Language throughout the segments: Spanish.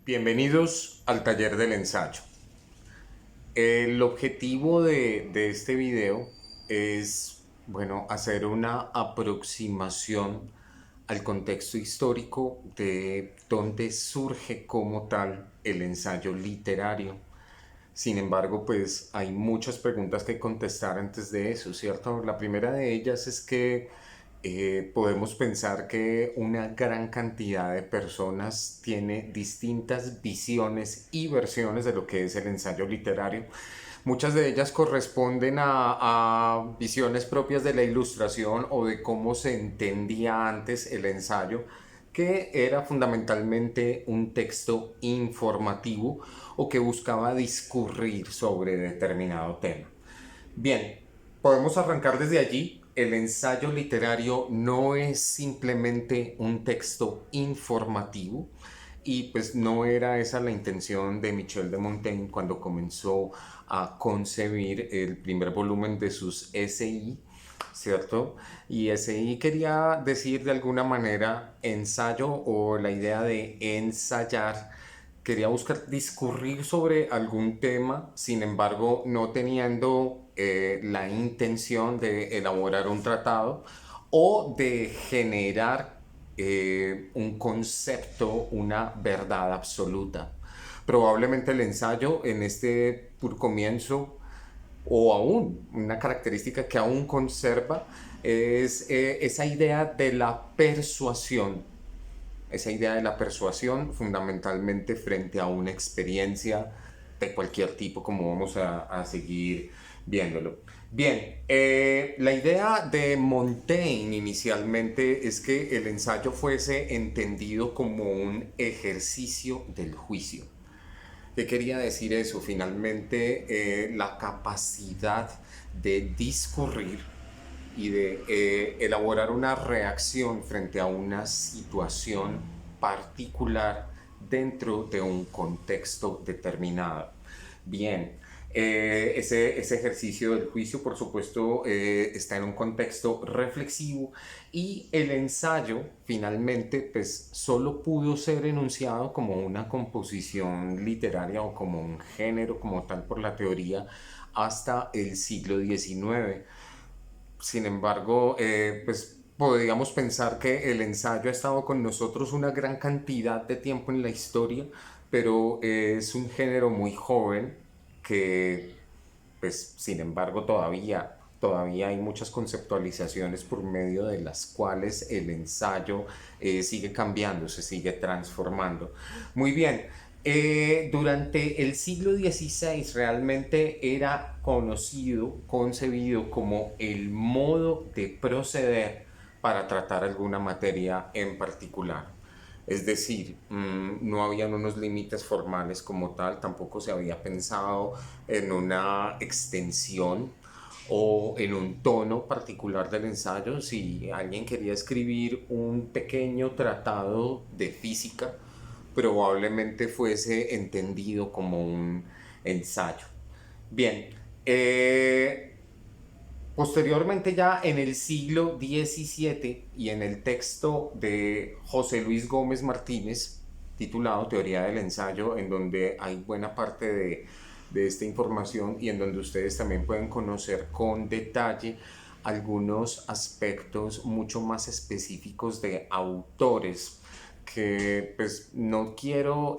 Bienvenidos al taller del ensayo. El objetivo de este video es, bueno, hacer una aproximación al contexto histórico de dónde surge como tal el ensayo literario. Sin embargo, pues hay muchas preguntas que contestar antes de eso, ¿cierto? La primera de ellas es que podemos pensar que una gran cantidad de personas tiene distintas visiones y versiones de lo que es el ensayo literario. Muchas de ellas corresponden a visiones propias de la ilustración o de cómo se entendía antes el ensayo, que era fundamentalmente un texto informativo o que buscaba discurrir sobre determinado tema. Bien, podemos arrancar desde allí. El ensayo literario no es simplemente un texto informativo y pues no era esa la intención de Michel de Montaigne cuando comenzó a concebir el primer volumen de sus SI, ¿cierto? Y SI quería decir de alguna manera ensayo o la idea de ensayar. Quería buscar discurrir sobre algún tema, sin embargo, no teniendo la intención de elaborar un tratado o de generar un concepto, una verdad absoluta. Probablemente el ensayo en este comienzo, o aún una característica que aún conserva, es esa idea de la persuasión, esa idea de la persuasión fundamentalmente frente a una experiencia de cualquier tipo, como vamos a seguir viéndolo. Bien, la idea de Montaigne inicialmente es que el ensayo fuese entendido como un ejercicio del juicio. ¿Qué quería decir eso? Finalmente, la capacidad de discurrir y de elaborar una reacción frente a una situación particular dentro de un contexto determinado. Bien, ese ejercicio del juicio, por supuesto, está en un contexto reflexivo y el ensayo finalmente pues solo pudo ser enunciado como una composición literaria o como un género como tal por la teoría hasta el siglo XIX. Sin embargo, pues podríamos pensar que el ensayo ha estado con nosotros una gran cantidad de tiempo en la historia, pero es un género muy joven que, pues, sin embargo, todavía hay muchas conceptualizaciones por medio de las cuales el ensayo sigue cambiando, se sigue transformando. Muy bien, durante el siglo XVI realmente era conocido, concebido como el modo de proceder para tratar alguna materia en particular. Es decir, no habían unos límites formales como tal, tampoco se había pensado en una extensión o en un tono particular del ensayo. Si alguien quería escribir un pequeño tratado de física, probablemente fuese entendido como un ensayo. Bien, posteriormente ya en el siglo XVII y en el texto de José Luis Gómez Martínez, titulado Teoría del Ensayo, en donde hay buena parte de esta información y en donde ustedes también pueden conocer con detalle algunos aspectos mucho más específicos de autores que pues no quiero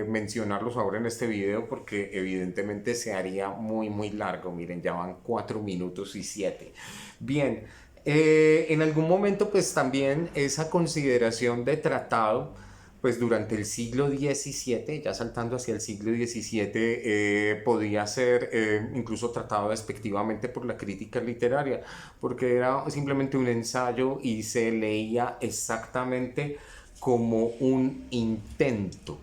mencionarlos ahora en este video porque evidentemente se haría muy largo. Miren, ya van 4 minutos y 7. Bien, en algún momento pues también esa consideración de tratado pues durante el siglo XVII, ya saltando hacia el siglo XVII, podía ser incluso tratado despectivamente por la crítica literaria, porque era simplemente un ensayo y se leía exactamente como un intento,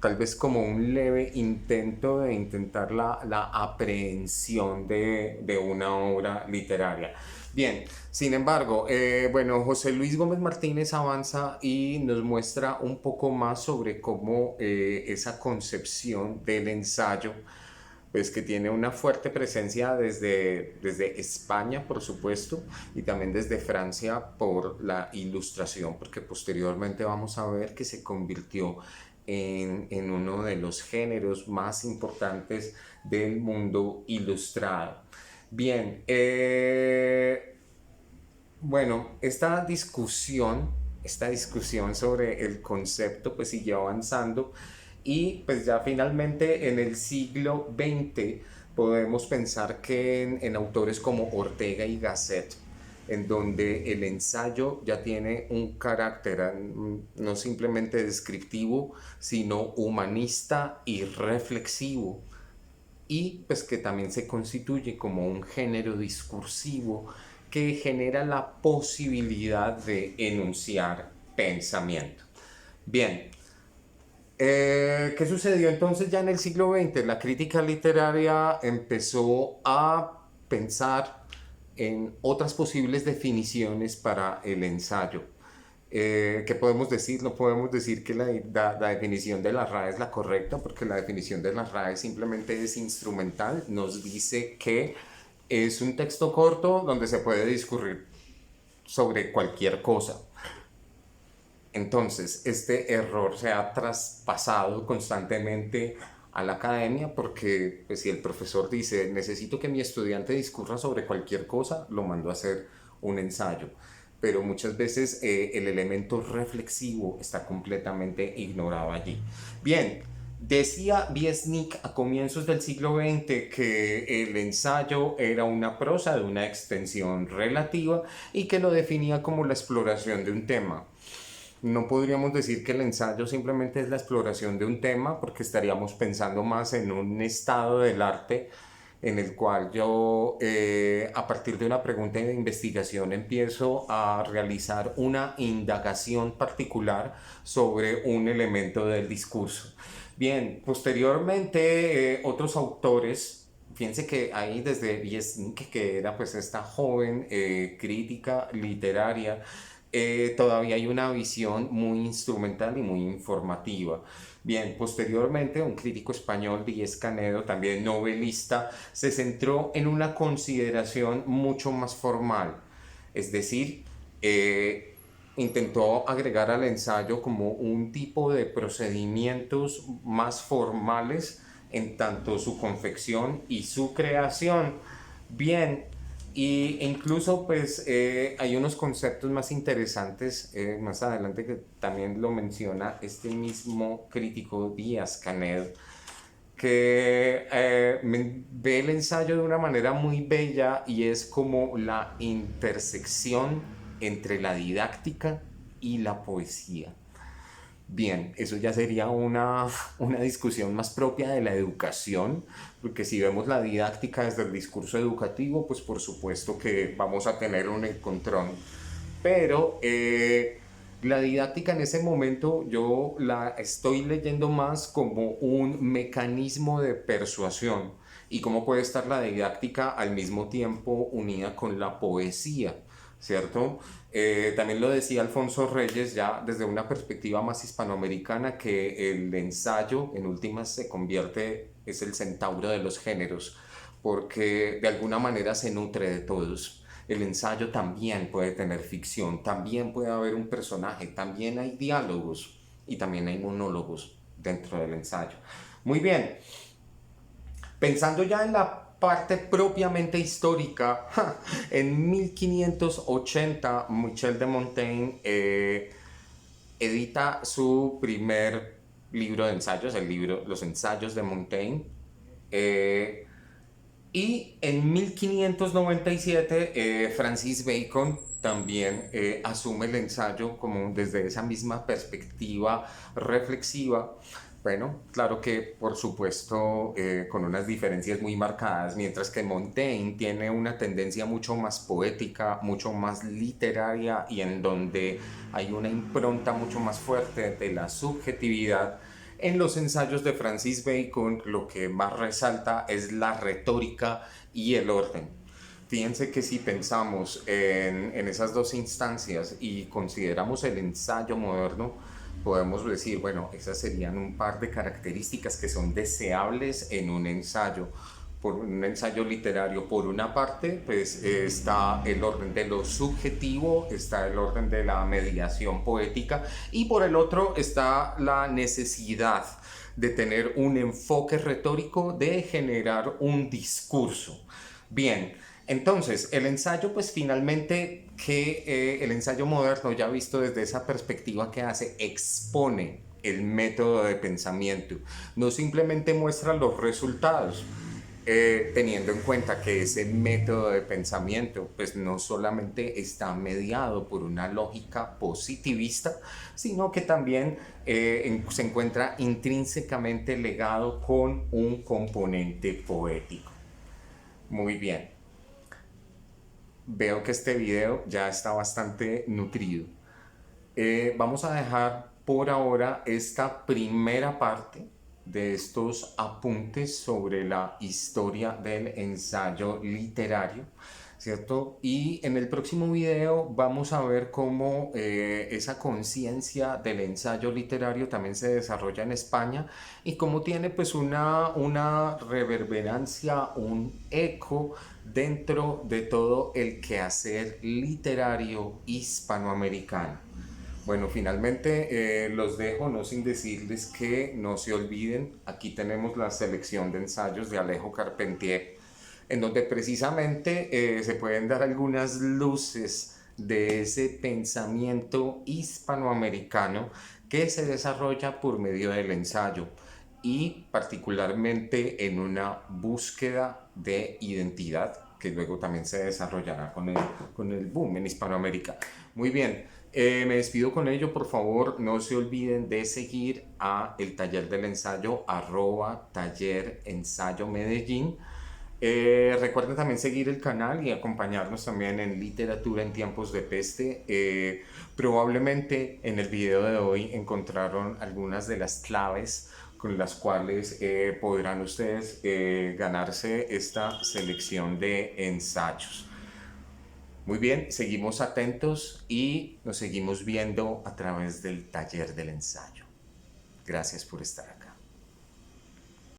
tal vez como un leve intento de intentar la aprehensión de una obra literaria. Bien, sin embargo, bueno, José Luis Gómez Martínez avanza y nos muestra un poco más sobre cómo esa concepción del ensayo pues que tiene una fuerte presencia desde España, por supuesto, y también desde Francia por la ilustración, porque posteriormente vamos a ver que se convirtió en uno de los géneros más importantes del mundo ilustrado. Bien, bueno, esta discusión sobre el concepto pues siguió avanzando y pues ya finalmente en el siglo XX podemos pensar que en autores como Ortega y Gasset, en donde el ensayo ya tiene un carácter no simplemente descriptivo, sino humanista y reflexivo, y pues que también se constituye como un género discursivo que genera la posibilidad de enunciar pensamiento. Bien, ¿qué sucedió entonces ya en el siglo XX? La crítica literaria empezó a pensar en otras posibles definiciones para el ensayo. ¿Qué podemos decir? No podemos decir que la definición de la RAE es la correcta, porque la definición de la RAE simplemente es instrumental. Nos dice que es un texto corto donde se puede discurrir sobre cualquier cosa. Entonces, este error se ha traspasado constantemente a la academia porque pues, si el profesor dice necesito que mi estudiante discurra sobre cualquier cosa, lo mando a hacer un ensayo. Pero muchas veces el elemento reflexivo está completamente ignorado allí. Bien, decía Viesnik a comienzos del siglo XX que el ensayo era una prosa de una extensión relativa y que lo definía como la exploración de un tema. No podríamos decir que el ensayo simplemente es la exploración de un tema, porque estaríamos pensando más en un estado del arte en el cual yo, a partir de una pregunta de investigación, empiezo a realizar una indagación particular sobre un elemento del discurso. Bien, posteriormente otros autores, fíjense que ahí desde Viesnik, que era pues esta joven crítica literaria, todavía hay una visión muy instrumental y muy informativa. Bien, posteriormente un crítico español, Díez Canedo, también novelista, se centró en una consideración mucho más formal, es decir, intentó agregar al ensayo como un tipo de procedimientos más formales en tanto su confección y su creación. Bien, y incluso pues hay unos conceptos más interesantes más adelante que también lo menciona este mismo crítico Díaz Canedo, que ve el ensayo de una manera muy bella y es como la intersección entre la didáctica y la poesía. Bien, eso ya sería una discusión más propia de la educación, porque si vemos la didáctica desde el discurso educativo, pues por supuesto que vamos a tener un encontrón. Pero la didáctica en ese momento yo la estoy leyendo más como un mecanismo de persuasión y cómo puede estar la didáctica al mismo tiempo unida con la poesía, ¿cierto? También lo decía Alfonso Reyes ya desde una perspectiva más hispanoamericana, que el ensayo en últimas se convierte, es el centauro de los géneros, porque de alguna manera se nutre de todos. El ensayo también puede tener ficción, también puede haber un personaje, también hay diálogos y también hay monólogos dentro del ensayo. Muy bien, pensando ya en la parte propiamente histórica, en 1580 Michel de Montaigne edita su primer libro de ensayos, el libro Los ensayos de Montaigne. eh, y en 1597 Francis Bacon también asume el ensayo como desde esa misma perspectiva reflexiva. Bueno, claro que por supuesto con unas diferencias muy marcadas, mientras que Montaigne tiene una tendencia mucho más poética, mucho más literaria y en donde hay una impronta mucho más fuerte de la subjetividad. En los ensayos de Francis Bacon lo que más resalta es la retórica y el orden. Fíjense que si pensamos en esas dos instancias y consideramos el ensayo moderno, podemos decir, bueno, esas serían un par de características que son deseables en un ensayo. por un ensayo literario, por una parte, pues está el orden de lo subjetivo, está el orden de la mediación poética, y por el otro está la necesidad de tener un enfoque retórico, de generar un discurso. Bien, entonces el ensayo, pues finalmente, que el ensayo moderno, ya visto desde esa perspectiva que hace, expone el método de pensamiento, no simplemente muestra los resultados, teniendo en cuenta que ese método de pensamiento pues no solamente está mediado por una lógica positivista, sino que también se encuentra intrínsecamente legado con un componente poético. Muy bien, veo que este video ya está bastante nutrido. Vamos a dejar por ahora esta primera parte de estos apuntes sobre la historia del ensayo literario, ¿cierto? Y en el próximo video vamos a ver cómo esa conciencia del ensayo literario también se desarrolla en España y cómo tiene pues una reverberancia, un eco dentro de todo el quehacer literario hispanoamericano. Bueno, finalmente los dejo, no sin decirles que no se olviden, aquí tenemos la selección de ensayos de Alejo Carpentier, en donde precisamente se pueden dar algunas luces de ese pensamiento hispanoamericano que se desarrolla por medio del ensayo y particularmente en una búsqueda de identidad que luego también se desarrollará con el boom en Hispanoamérica. Muy bien, me despido con ello. Por favor, no se olviden de seguir a el taller del ensayo @taller ensayo Medellín. Recuerden también seguir el canal y acompañarnos también en Literatura en Tiempos de Peste. Probablemente en el video de hoy encontraron algunas de las claves con las cuales podrán ustedes ganarse esta selección de ensayos. Muy bien, seguimos atentos y nos seguimos viendo a través del taller del ensayo. Gracias por estar acá.